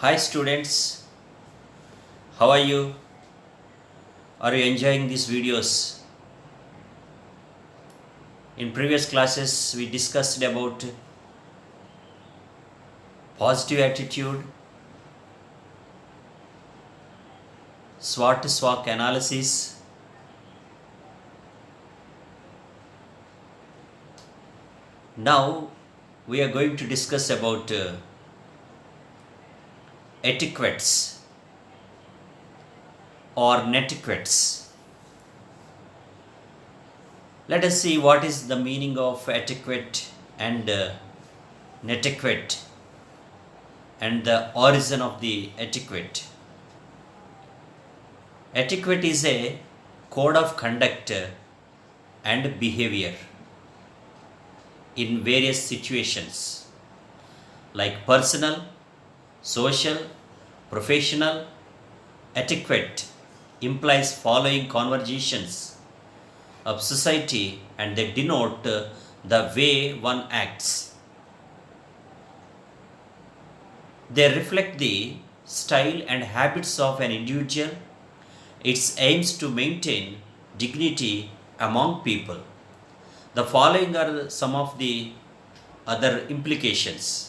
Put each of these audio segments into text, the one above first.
Hi students, how are you? Are you enjoying these videos? In previous classes, we discussed about positive attitude, SWOT SWOT analysis. Now we are going to discuss about etiquettes or netiquettes. Let us see what is the meaning of etiquette and netiquette and the origin of the etiquette. Etiquette is a code of conduct and behavior in various situations like personal, social, professional. Etiquette implies following conversations of society and they denote the way one acts. They reflect the style and habits of an individual. It aims to maintain dignity among people. The following are some of the other implications.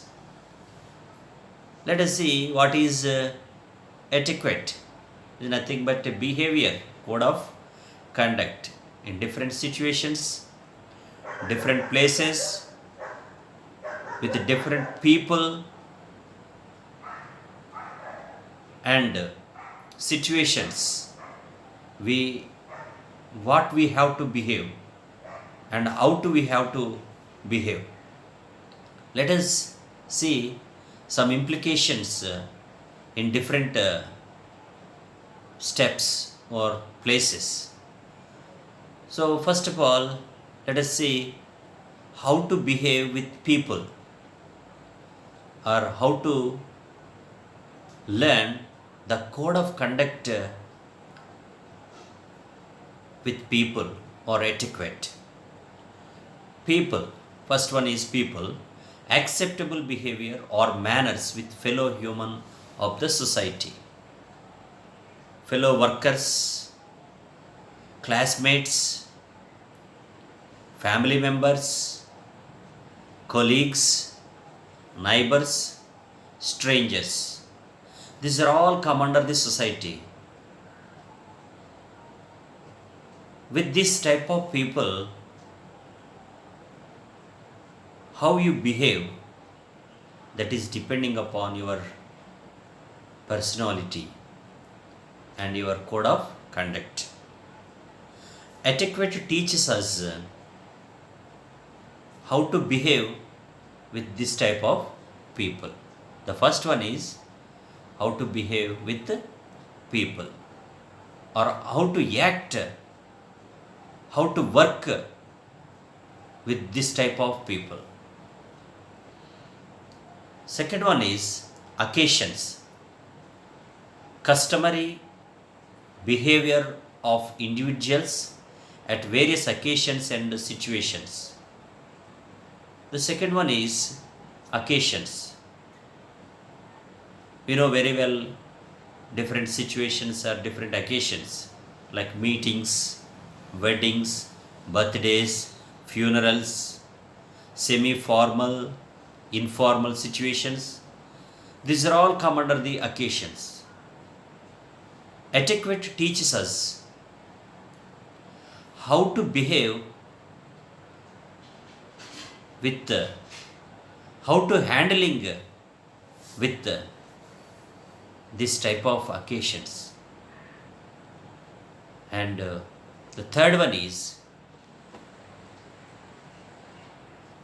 Let us see what is etiquette. It is nothing but a behavior, code of conduct in different situations, different places, with different people and situations. What we have to behave and how do we have to behave. Let us see some implications in different steps or places. So first of all, let us see how to behave with people or how to learn the code of conduct with people or etiquette. People, first one is people, acceptable behavior or manners with fellow human of the society, fellow workers, classmates, family members, colleagues, neighbors, strangers. These are all come under the society. With this type of people, how you behave, that is depending upon your personality and your code of conduct. Etiquette teaches us how to behave with this type of people. The first one is how to behave with people or how to act, how to work with this type of people. Second one is occasions, customary behavior of individuals at various occasions and situations. The second one is occasions. We know very well different situations are different occasions like meetings, weddings, birthdays, funerals, semi-formal, informal situations. These are all come under the occasions. Etiquette teaches us how to behave with, how to handling with this type of occasions. And the third one is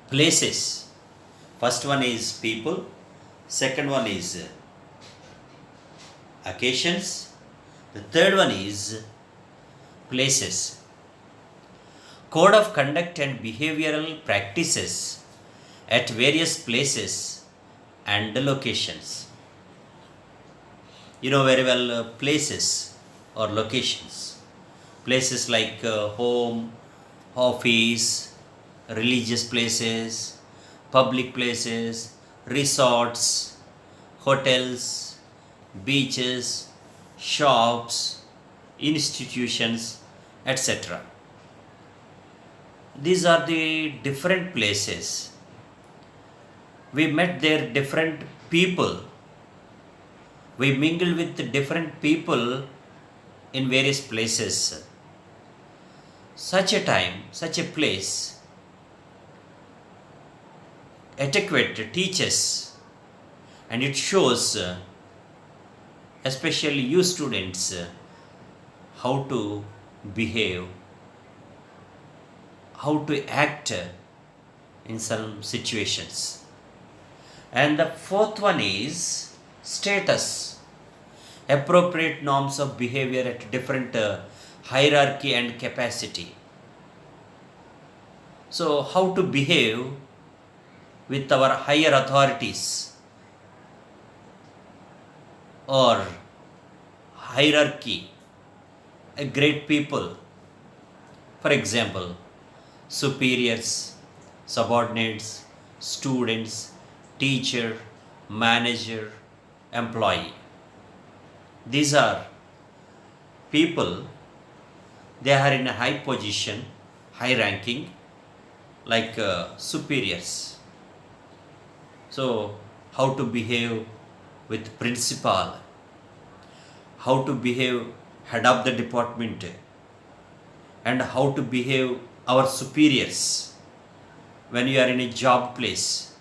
places. First one is people, second one is occasions, the third one is places. Code of conduct and behavioral practices at various places and locations. You know very well places or locations. Places like home, office, religious places, public places, resorts, hotels, beaches, shops, institutions, etc. These are the different places. We met there different people. We mingle with different people in various places. Such a time, such a place, etiquette teaches and it shows, especially you students, how to behave, how to act in some situations. And the fourth one is status, appropriate norms of behavior at different hierarchy and capacity. So, how to behave with our higher authorities or hierarchy, a great people. For example, superiors, subordinates, students, teacher, manager, employee. These are people, they are in a high position, high ranking, like superiors. So, how to behave with principal, how to behave head of the department, and how to behave our superiors when you are in a job place.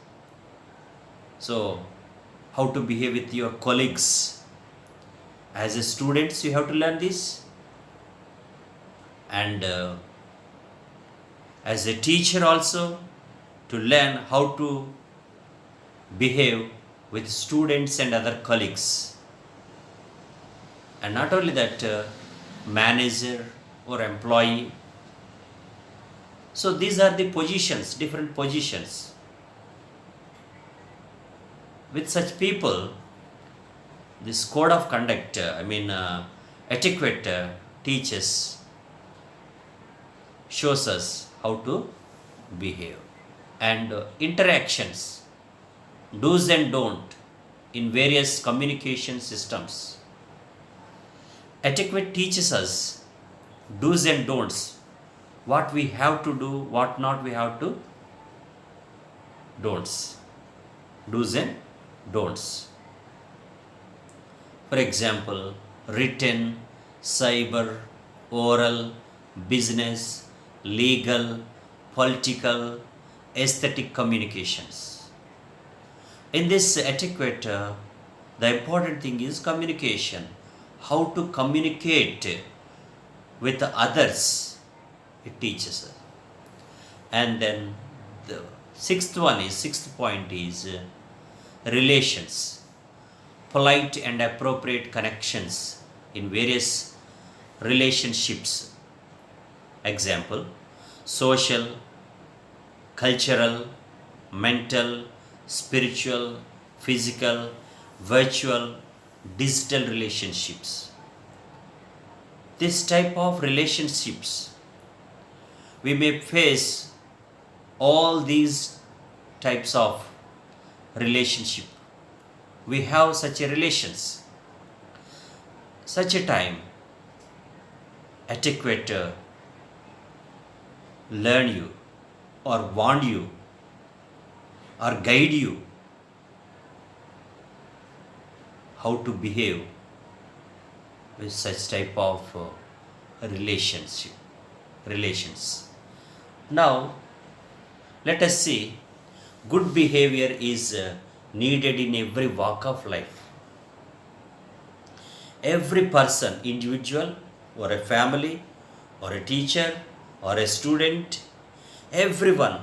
So, how to behave with your colleagues. As a students, you have to learn this, and as a teacher also, to learn how to behave with students and other colleagues. And not only that, manager or employee. So these are the positions, different positions. With such people, this code of conduct, etiquette teaches, shows us how to behave. And interactions, do's and don't in various communication systems. Etiquette teaches us do's and don'ts, what we have to do, what not we have to don'ts, do's and don'ts. For example, written, cyber, oral, business, legal, political, aesthetic communications. In this etiquette, the important thing is communication. How to communicate with others, it teaches us. And then the sixth point is relations, polite and appropriate connections in various relationships. Example, social, cultural, mental, spiritual, physical, virtual, digital relationships. This type of relationships, we may face all these types of relationship. We have such a relations. Such a time, etiquette learn you or warn you or guide you how to behave with such type of relations. Now, let us see, good behavior is needed in every walk of life. Every person, individual or a family or a teacher or a student, everyone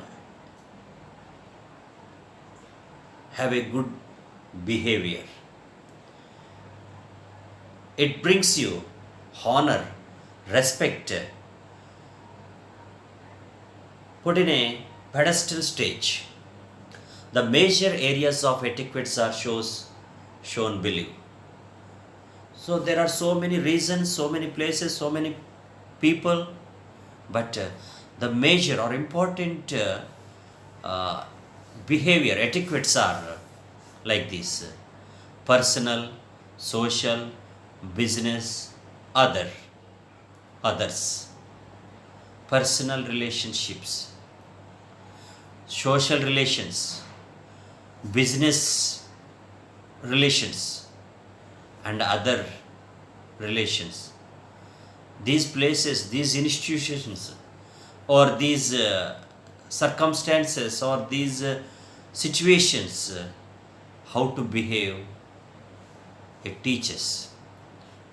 have a good behavior. It brings you honor, respect, put in a pedestal stage. The major areas of etiquettes are shown below. So there are so many reasons, so many places, so many people, but the major or important behavior etiquettes are like this: personal, social, business, other, others, personal relationships, social relations, business relations, and other relations. These places, these institutions, or these circumstances, or these situations, how to behave, it teaches.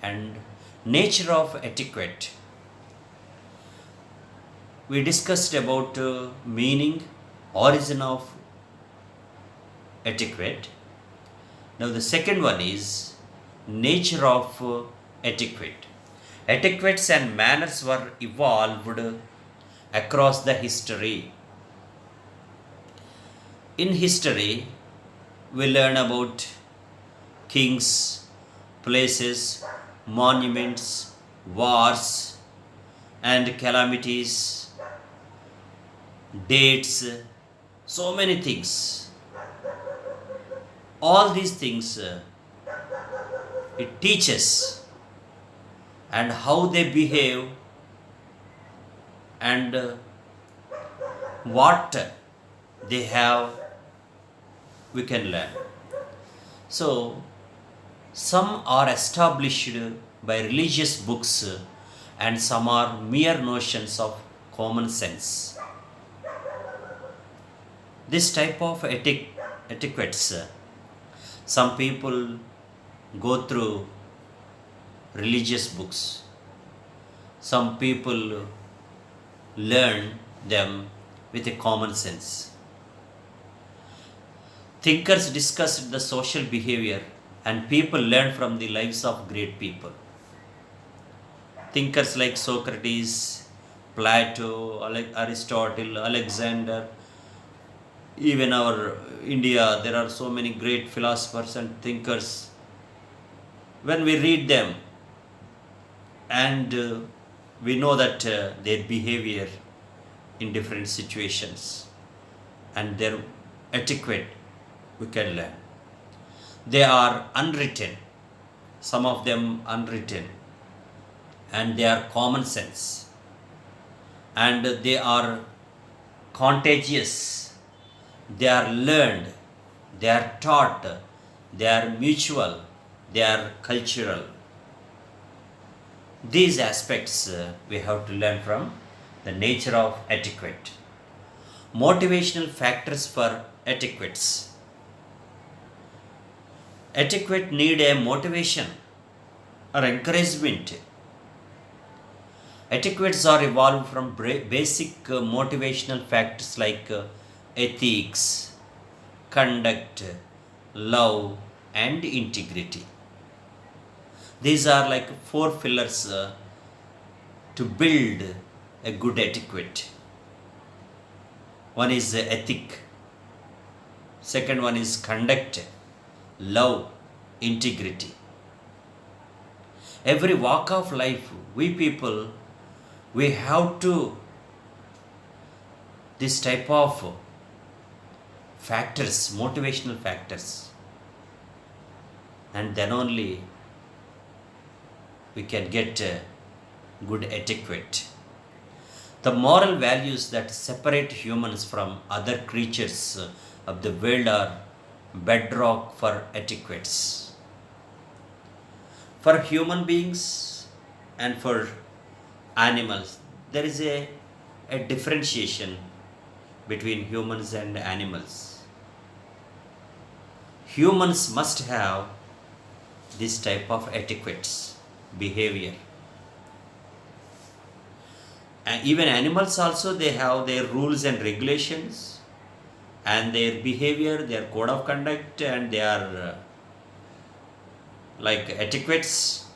And nature of etiquette. We discussed about meaning, origin of etiquette. Now the second one is nature of etiquette. Etiquettes and manners were evolved across the history. In history, we learn about kings, places, monuments, wars, and calamities, dates, so many things. All these things it teaches, and how they behave, and what they have, we can learn. So some are established by religious books, and some are mere notions of common sense. This type of etiquettes, some people go through religious books, some people learn them with a common sense. Thinkers discussed the social behavior, and people learn from the lives of great people. Thinkers like Socrates, Plato, Aristotle, Alexander, even our India, there are so many great philosophers and thinkers. When we read them, and we know that their behavior in different situations and their etiquette, we can learn. They are unwritten, some of them unwritten, and they are common sense, and they are contagious, they are learned, they are taught, they are mutual, they are cultural. These aspects we have to learn from the nature of etiquette. Motivational factors for etiquettes. Etiquette need a motivation or encouragement. Etiquettes are evolved from basic motivational factors like ethics, conduct, love, and integrity. These are like four pillars to build a good etiquette. One is ethic, second one is conduct, love, integrity. Every walk of life, we people, we have to this type of factors, motivational factors, and then only we can get good etiquette. The moral values that separate humans from other creatures of the world are bedrock for etiquettes. For human beings and for animals, there is a differentiation between humans and animals. Humans must have this type of etiquettes, behavior. And even animals also, they have their rules and regulations and their behavior, their code of conduct, and their like etiquettes.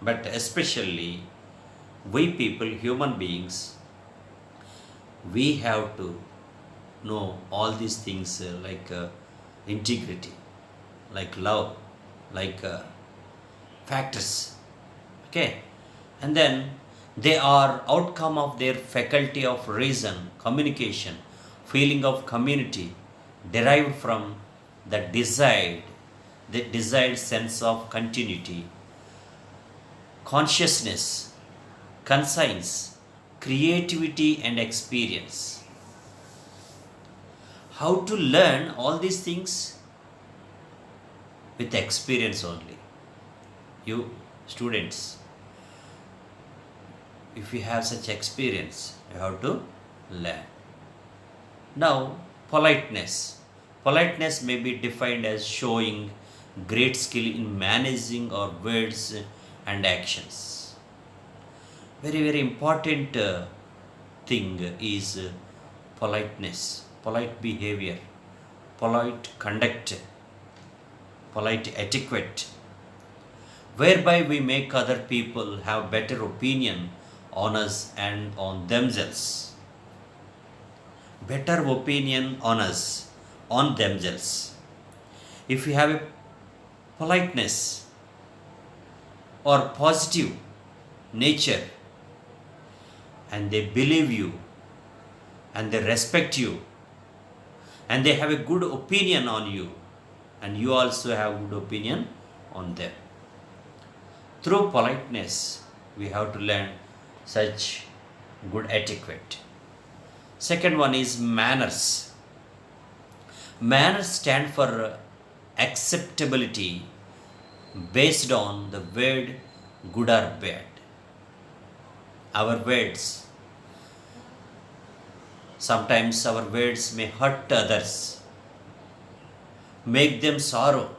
But especially we people, human beings, we have to know all these things like integrity, like love, like factors. Okay, and then they are outcome of their faculty of reason, communication, feeling of community, derived from the the desired sense of continuity, consciousness, conscience, creativity, and experience. How to learn all these things? With experience only. You students, if you have such experience, you have to learn. Now, politeness. Politeness may be defined as showing great skill in managing our words and actions. Very, very important thing is politeness, polite behavior, polite conduct, polite etiquette, whereby we make other people have better opinion on us and on themselves. Better opinion on us, on themselves. If you have a politeness or positive nature, and they believe you, and they respect you, and they have a good opinion on you, and you also have good opinion on them. Through politeness, we have to learn such good etiquette. Second one is manners. Manners stand for acceptability based on the word good or bad. Our words, sometimes our words may hurt others, make them sorrow,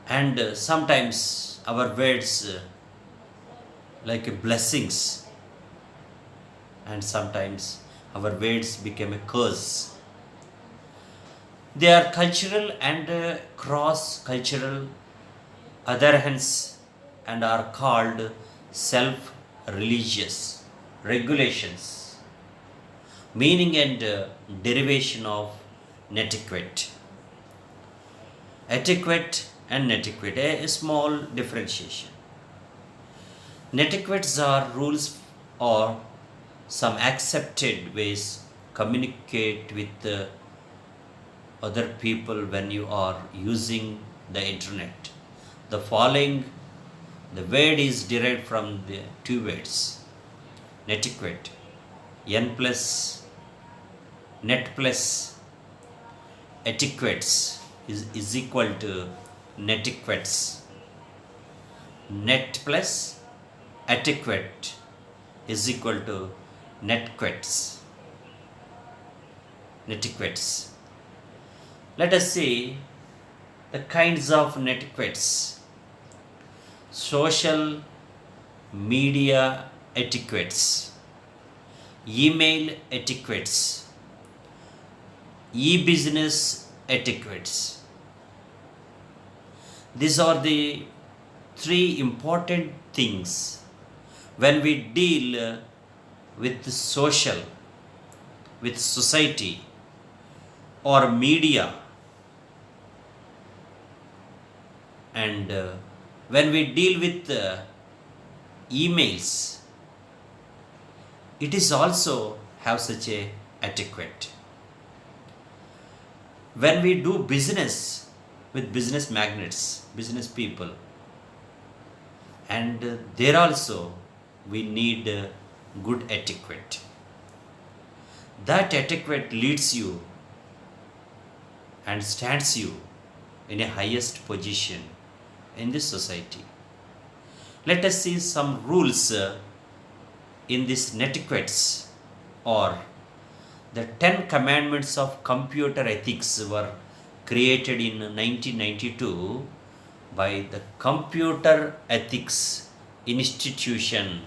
and sometimes our words like blessings, and sometimes our words become a curse. They are cultural and cross-cultural adherence and are called self-religious regulations, meaning and derivation of netiquette. Etiquette and netiquette, a small differentiation. Netiquettes are rules or some accepted ways communicate with other people when you are using the internet. The following, the word is derived from the two words. Netiquette, N plus, net plus, etiquettes is equal to netiquettes. Net plus etiquette is equal to netiquettes. Netiquettes. Let us see the kinds of netiquettes. Social media etiquettes, email etiquettes, e-business etiquettes. These are the three important things when we deal with social, with society or media, and when we deal with emails, it is also have such a etiquette. When we do business with business magnates, business people, and there also we need good etiquette. That etiquette leads you and stands you in a highest position in this society. Let us see some rules in this netiquettes, or the 10 commandments of computer ethics were created in 1992 by the Computer Ethics Institution.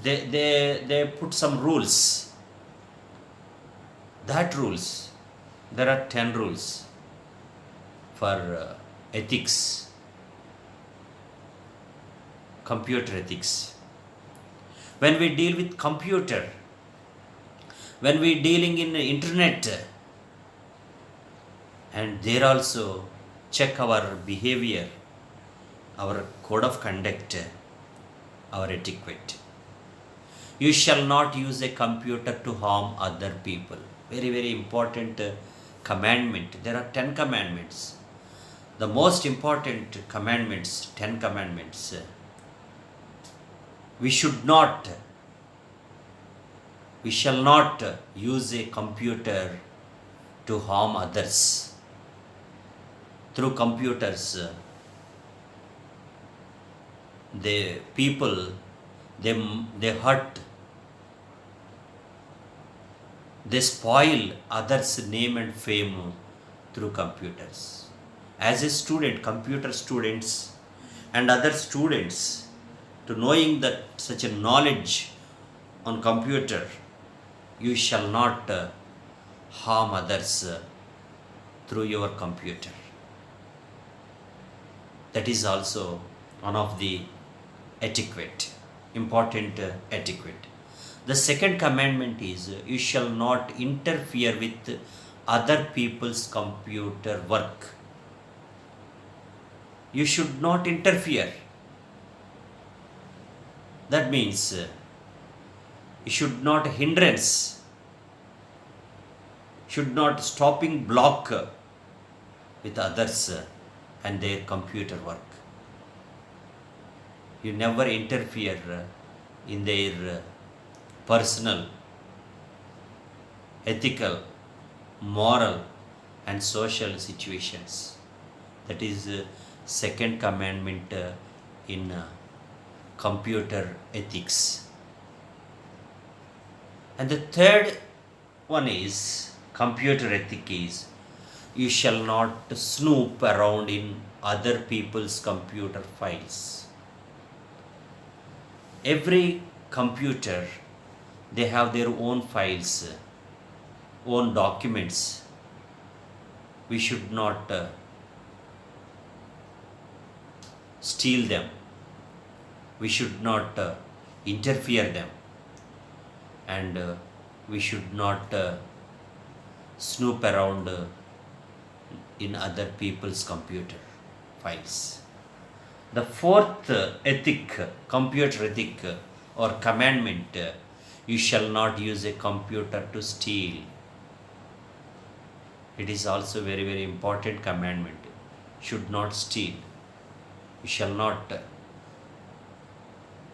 They put some rules. That rules, there are 10 rules for ethics, computer ethics. When we deal with computer, when we dealing in internet, and there also check our behavior, our code of conduct, our etiquette. You shall not use a computer to harm other people. Very, very important commandment. There are 10 commandments. The most important commandments, 10 commandments. We shall not use a computer to harm others. Through computers, the people, they hurt, they spoil others' name and fame through computers. As a student, computer students and other students, to knowing that such a knowledge on computer, you shall not harm others through your computer. That is also one of the etiquette, important etiquette. The second commandment is you shall not interfere with other people's computer work. You should not interfere. That means you should not hindrance, should not stopping block with others and their computer work. You never interfere in their personal, ethical, moral and social situations. That is second commandment in computer ethics. And the third one is computer ethic is you shall not snoop around in other people's computer files. Every computer, they have their own files, own documents. We should not steal them. We should not interfere them, and we should not snoop around in other people's computer files. The fourth ethic, computer ethic or commandment, you shall not use a computer to steal. It is also very, very important commandment. Should not steal. You shall not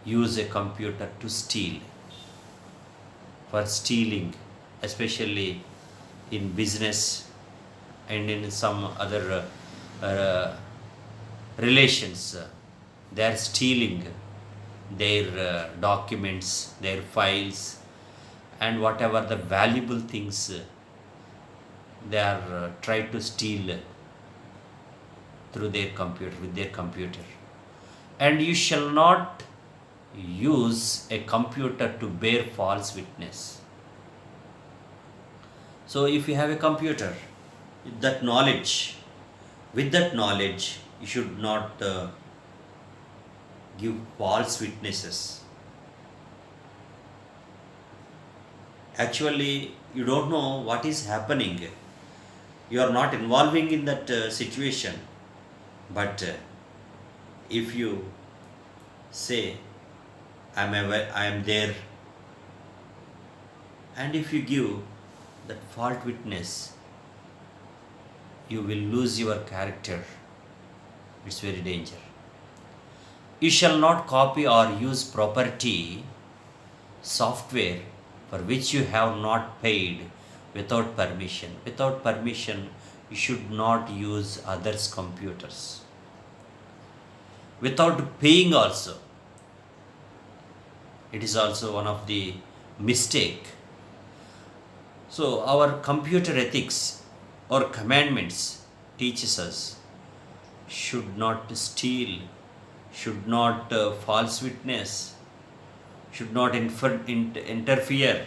use a computer to steal. For stealing, especially in business and in some other relations, they are stealing their documents, their files, and whatever the valuable things they are trying to steal through their computer, with their computer. And you shall not use a computer to bear false witness. So if you have a computer, with that knowledge, you should not give false witnesses. Actually, you don't know what is happening. You are not involving in that situation. But if you say, I am there, and if you give that false witness, you will lose your character. It's very dangerous. You shall not copy or use property, software for which you have not paid without permission. Without permission, you should not use others' computers. Without paying also. It is also one of the mistake. So our computer ethics or commandments teaches us should not steal, should not false witness, should not interfere,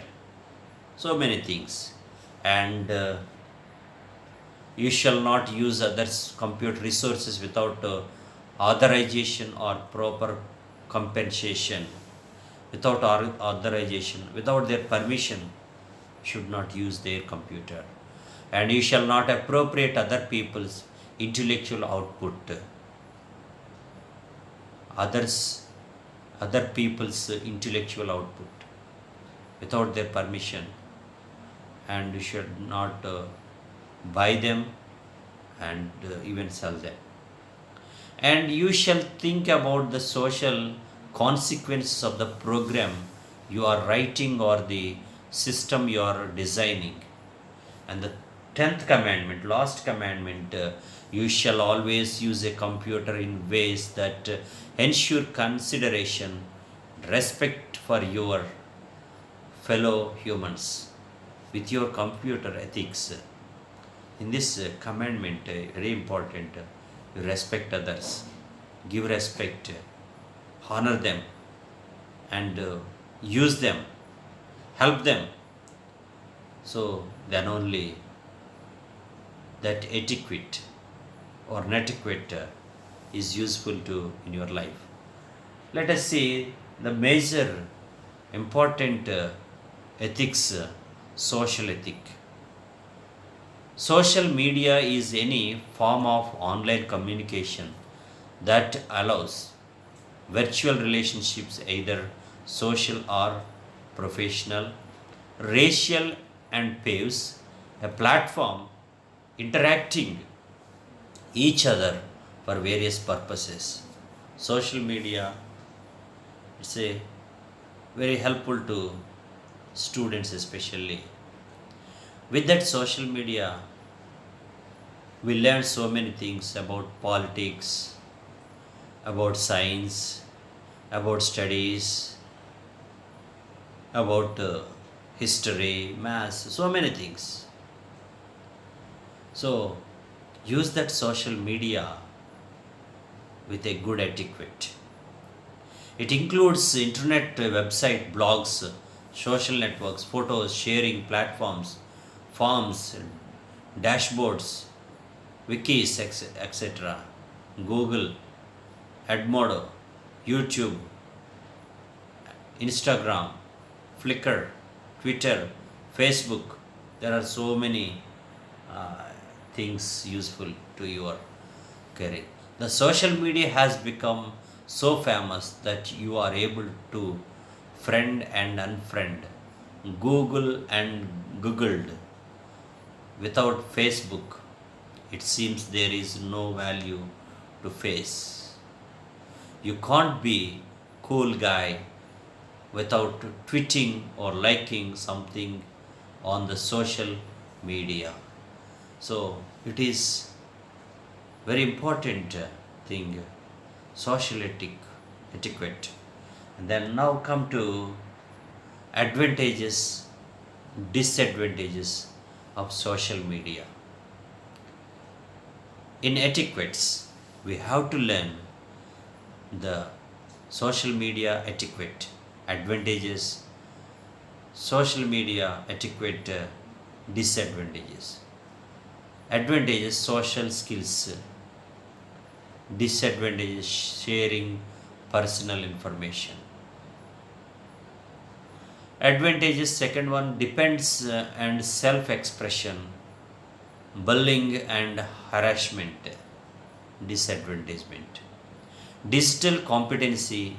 so many things. And you shall not use others' computer resources without authorization or proper compensation. Without authorization, without their permission, should not use their computer. And you shall not appropriate other people's intellectual output. Other people's intellectual output without their permission. And you should not buy them, and even sell them. And you shall think about the social consequences of the program you are writing or the system you are designing. And the 10th commandment, last commandment, you shall always use a computer in ways that ensure consideration, respect for your fellow humans. With your computer ethics, in this commandment, very important, you respect others, give respect, honor them, and use them, help them. So then only that etiquette or netiquette is useful to in your life. Let us see the major important ethics, social ethic. Social media is any form of online communication that allows virtual relationships, either social or professional, racial, and paves a platform interacting each other for various purposes. Social media is a very helpful to students especially. With that social media, we learn so many things about politics, about science, about studies, about history, maths, so many things. So use that social media with a good etiquette. It includes internet, website, blogs, social networks, photos, sharing platforms, forms, dashboards, wikis, etc. Google, Edmodo, YouTube, Instagram, Flickr, Twitter, Facebook. There are so many uh, things useful to your career. The social media has become so famous that you are able to friend and unfriend, Google and Googled. Without Facebook, it seems there is no value to face. You can't be cool guy without tweeting or liking something on the social media. So it is very important thing, social etiquette. And then now come to advantages, disadvantages of social media. In etiquettes, we have to learn the social media etiquette, advantages, social media etiquette, disadvantages. Advantages, social skills. Disadvantages, sharing personal information. Advantages, second one, depends and self expression, bullying and harassment. Disadvantagement, digital competency,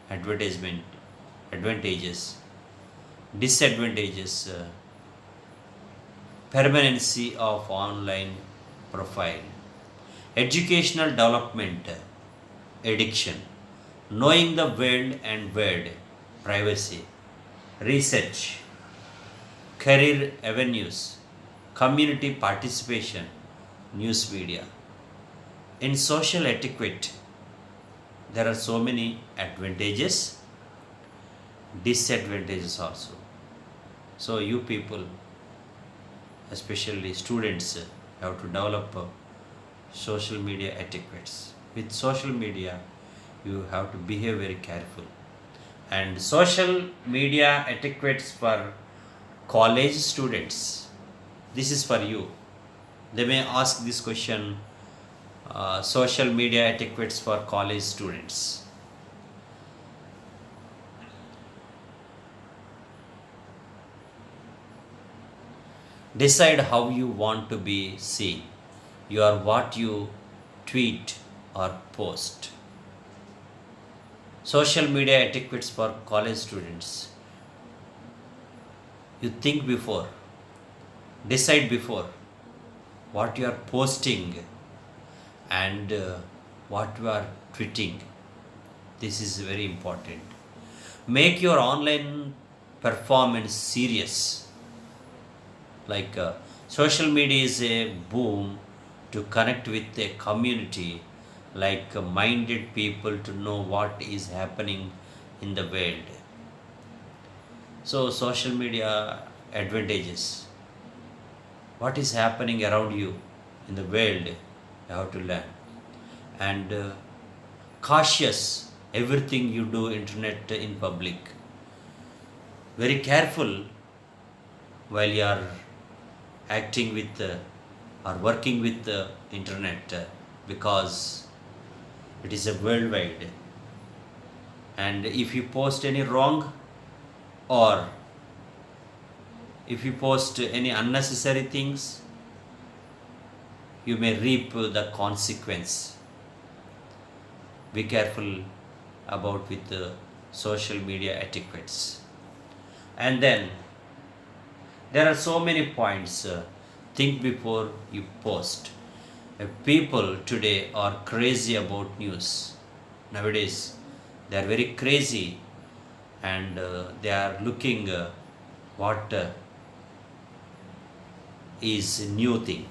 advertisement, advantages. Disadvantages, permanency of online profile, educational development, addiction, knowing the world and word, privacy, research, career avenues, community participation, news media. In social etiquette, there are so many advantages, disadvantages also. So you people, especially students, have to develop social media etiquettes. With social media, you have to behave very careful. And social media etiquettes for college students. This is for you. They may ask this question, social media etiquettes for college students. Decide how you want to be seen. You are what you tweet or post. Social media etiquettes for college students. You think before, decide before, what you are posting, and what you are tweeting. This is very important. Make your online performance serious. Like social media is a boom to connect with a community, like minded people to know what is happening in the world. So, social media advantages. What is happening around you in the world, you have to learn. And cautious, everything you do internet in public. Very careful while you are acting with or working with the internet, because it is a worldwide, and if you post any wrong, or if you post any unnecessary things, you may reap the consequence. Be careful about with the social media etiquettes. And then there are so many points. Think before you post. People today are crazy about news. Nowadays, they are very crazy, and they are looking what is new thing.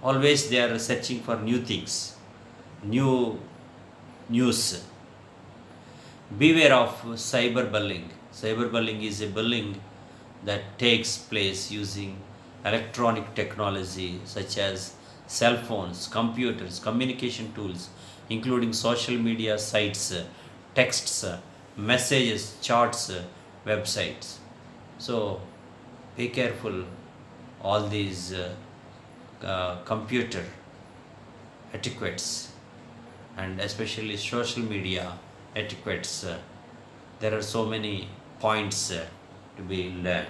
Always they are searching for new things, new news. Beware of cyberbullying. Cyberbullying is a bullying that takes place using electronic technology such as cell phones, computers, communication tools, including social media sites, texts, messages, charts, websites. So be careful all these computer etiquettes, and especially social media etiquettes. There are so many points to be learned.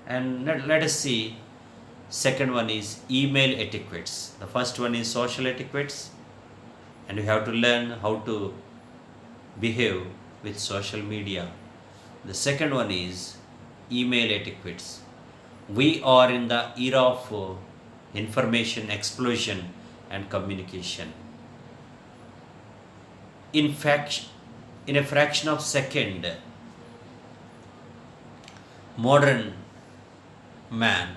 And let us see. Second one is email etiquettes. The first one is social etiquettes, and you have to learn how to behave with social media. The second one is email etiquettes. We are in the era of information explosion and communication. In fact, in a fraction of second, modern man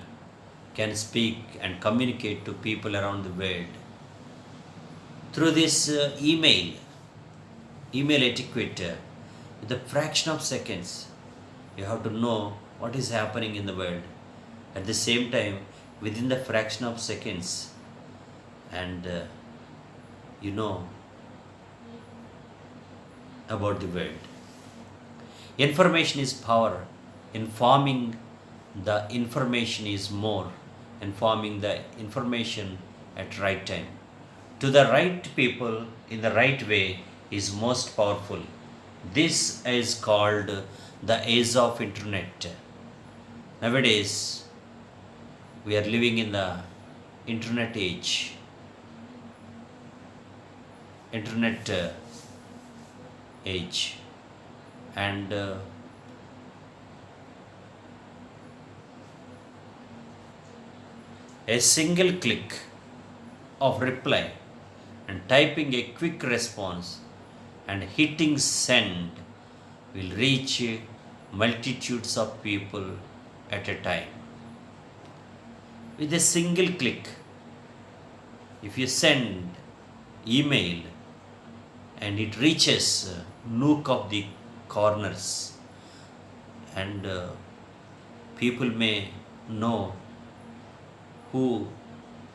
can speak and communicate to people around the world through this email etiquette. With a fraction of seconds, you have to know what is happening in the world. At the same time, within the fraction of seconds, and you know about the world. Information is power. Informing the information is more. Informing the information at right time to the right people in the right way is most powerful. This is called the age of internet. Nowadays, we are living in the internet age. Internet age. And a single click of reply and typing a quick response and hitting send will reach multitudes of people at a time. With a single click, if you send email and it reaches nook of the corners, and people may know who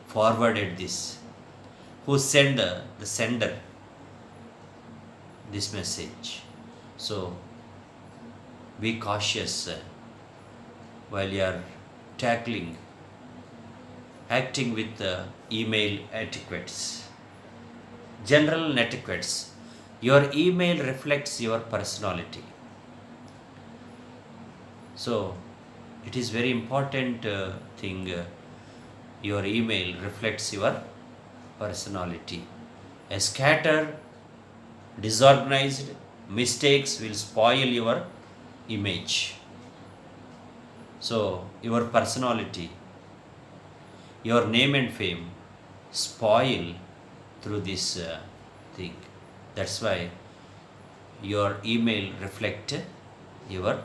forwarded this, who sent the sender this message. So be cautious while you are acting with email etiquettes. General netiquettes. Your email reflects your personality. So it is very important thing. Your email reflects your personality. A scattered, disorganized mistakes will spoil your image. So your personality. your name and fame spoil through this thing. That's why your email reflect your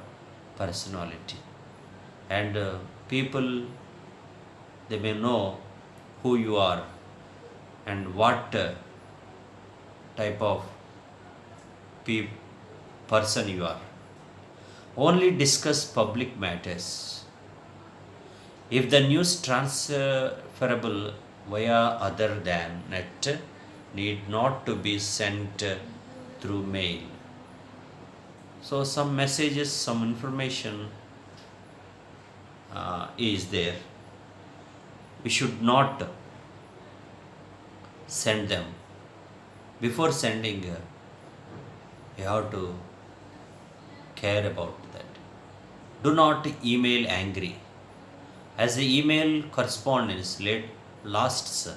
personality, and people, they may know who you are and what type of pe- person you are. Only discuss public matters. If the news transferable via other than net, need not to be sent through mail. So some messages, some information is there. We should not send them. Before sending, you have to care about that. Do not email angry, as the email correspondence lasts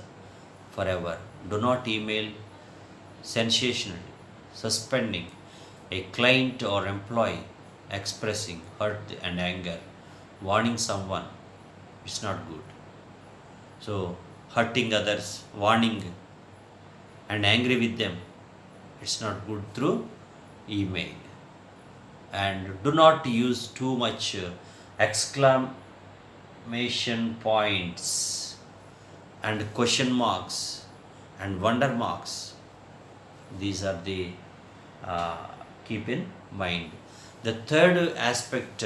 forever. Do not email sensationally, suspending a client or employee, expressing hurt and anger, warning someone. It's not good. So, hurting others, warning and angry with them, it's not good through email. And do not use too much exclamation points and question marks and wonder marks. These are the keep in mind. The third aspect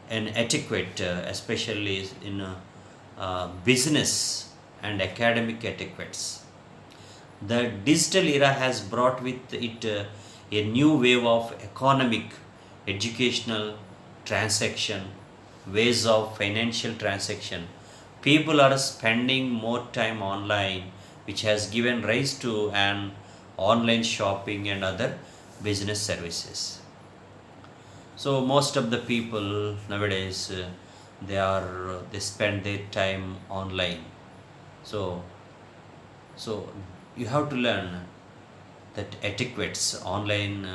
in etiquette, especially in business and academic etiquettes, the digital era has brought with it a new wave of economic, educational transaction, ways of financial transaction. People are spending more time online, which has given rise to an online shopping and other business services. So most of the people nowadays, they spend their time online. So so you have to learn that etiquettes online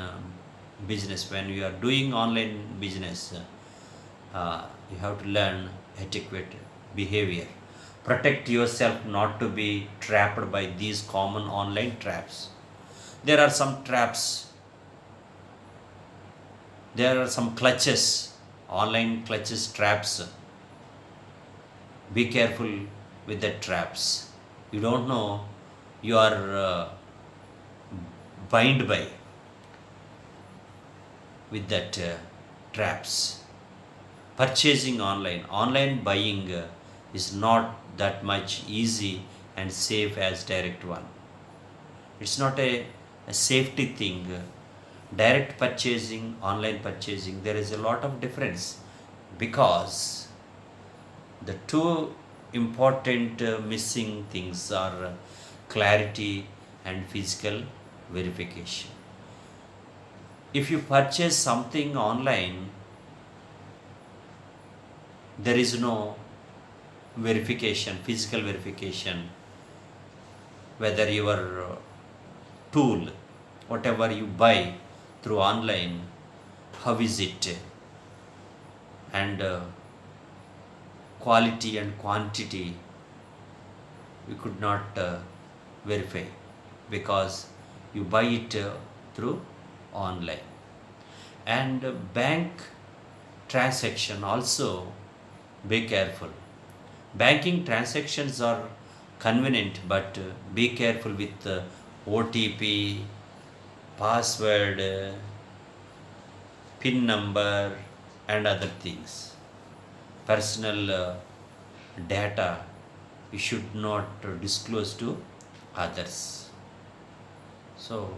business. When you are doing online business, you have to learn etiquette behavior. Protect yourself not to be trapped by these common online traps. There are some traps, there are some clutches, online clutches, traps. Be careful with the traps. You don't know you are bind by with that traps. Purchasing online buying is not that much easy and safe as direct one. It's not a safety thing. Direct purchasing, online purchasing, there is a lot of difference, because the two important missing things are clarity and physical verification. If you purchase something online, there is no verification, physical verification, whether your tool, whatever you buy through online, how is it, and quality and quantity we could not verify, because you buy it through online. And bank transaction also, be careful. Banking transactions are convenient, but be careful with OTP, password, PIN number, and other things. Personal data you should not disclose to others. So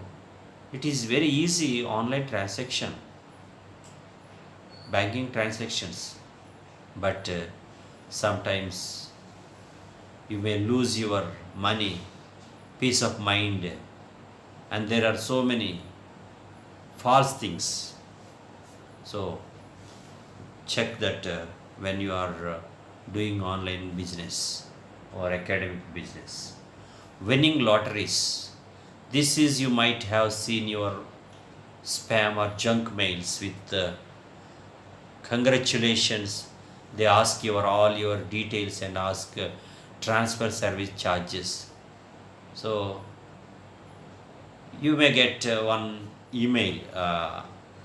it is very easy online transaction, banking transactions, but sometimes you may lose your money, peace of mind, and there are so many false things. So check that when you are doing online business or academic business. Winning lotteries. This is, you might have seen your spam or junk mails with congratulations. They ask your all your details and ask transfer service charges. So you may get one email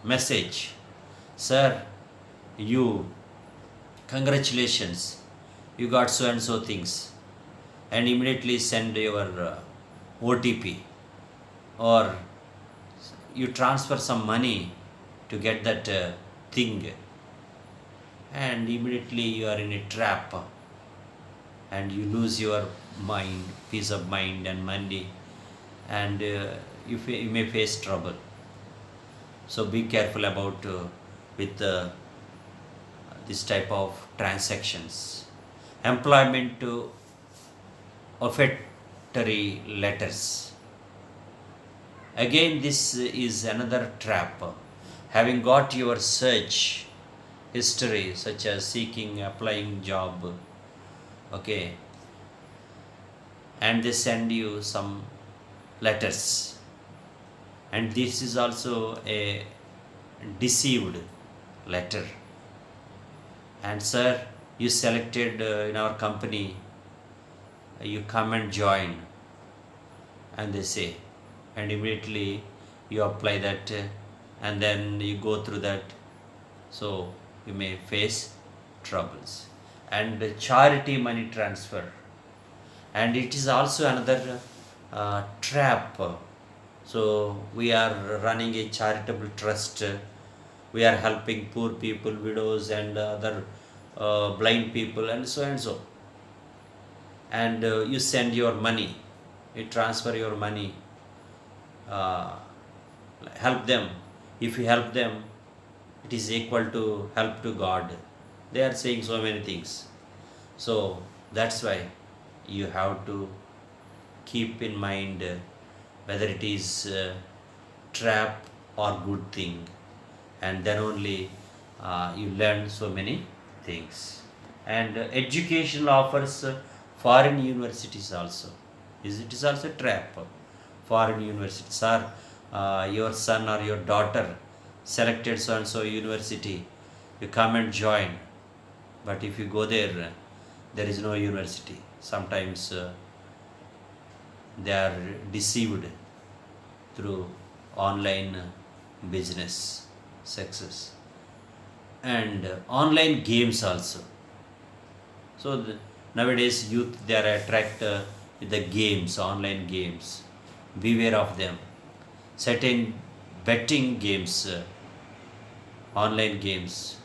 message, sir, you congratulations, you got so and so things, and immediately send your OTP, or you transfer some money to get that thing, and immediately you are in a trap and you lose your mind, peace of mind and money, and you may face trouble. So be careful about with this type of transactions. Employment to offertory letters. Again, this is another trap. Having got your search history, such as seeking, applying job, okay, and they send you some letters, and this is also a deceived letter. And sir, you selected in our company, you come and join, and they say, and immediately you apply that, and then you go through that, so you may face troubles. And charity money transfer, and it is also another trap. So we are running a charitable trust, we are helping poor people, widows and other blind people, and so and so, and you send your money, you transfer your money, uh, help them. If you help them, it is equal to help to God. They are saying so many things. So that's why you have to keep in mind whether it is trap or good thing, and then only you learn so many things. And educational offers, foreign universities also, it is also a trap. Foreign universities are your son or your daughter selected so and so university, you come and join, but if you go there, there is no university. Sometimes they are deceived through online business success, and online games also. So nowadays youth, they are attracted with the games, online games. Beware of them. Certain betting games, online games.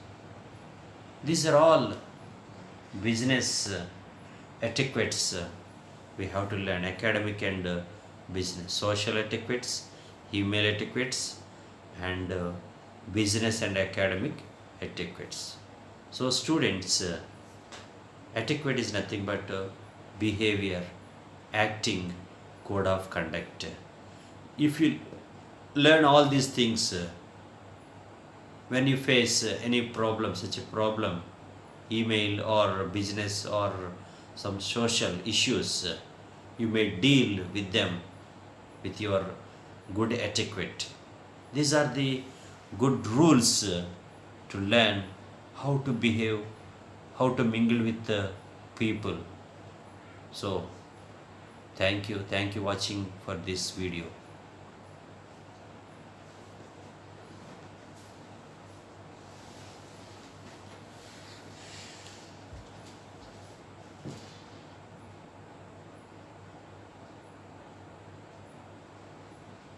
These are all business etiquettes. We have to learn academic and business, social etiquettes, email etiquettes, and business and academic etiquettes. So students, etiquette is nothing but behavior, acting, code of conduct. If you learn all these things, when you face any problem, such a problem, email or business or some social issues, you may deal with them with your good etiquette. These are the good rules to learn how to behave, how to mingle with the people. So thank you watching for this video.